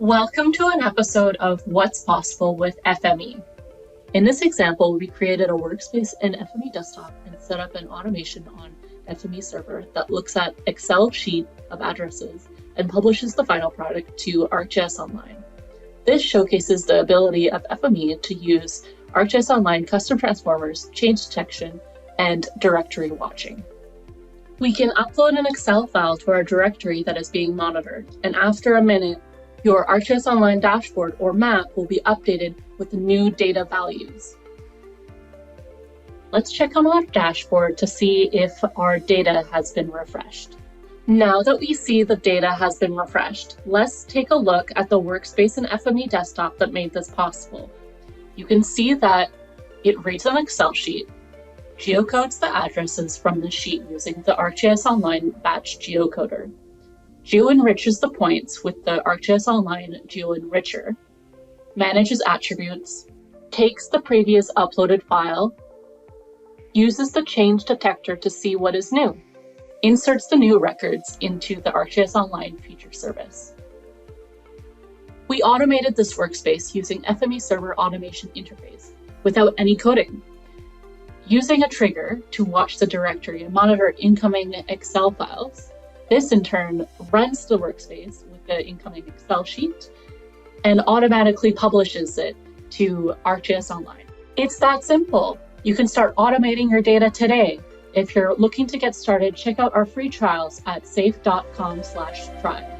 Welcome to an episode of What's Possible with FME. In this example, we created a workspace in FME Desktop and set up an automation on FME Server that looks at Excel sheet of addresses and publishes the final product to ArcGIS Online. This showcases the ability of FME to use ArcGIS Online Custom Transformers, change detection, and directory watching. We can upload an Excel file to our directory that is being monitored, and after a minute, your ArcGIS Online dashboard or map will be updated with the new data values. Let's check on our dashboard to see if our data has been refreshed. Now that we see the data has been refreshed, let's take a look at the workspace in FME Desktop that made this possible. You can see that it reads an Excel sheet, geocodes the addresses from the sheet using the ArcGIS Online batch geocoder, geo-enriches the points with the ArcGIS Online geo-enricher, manages attributes, takes the previous uploaded file, uses the change detector to see what is new, inserts the new records into the ArcGIS Online feature service. We automated this workspace using FME Server automation interface without any coding. Using a trigger to watch the directory and monitor incoming Excel files, this in turn runs the workspace with the incoming Excel sheet and automatically publishes it to ArcGIS Online. It's that simple. You can start automating your data today. If you're looking to get started, check out our free trials at safe.com/try.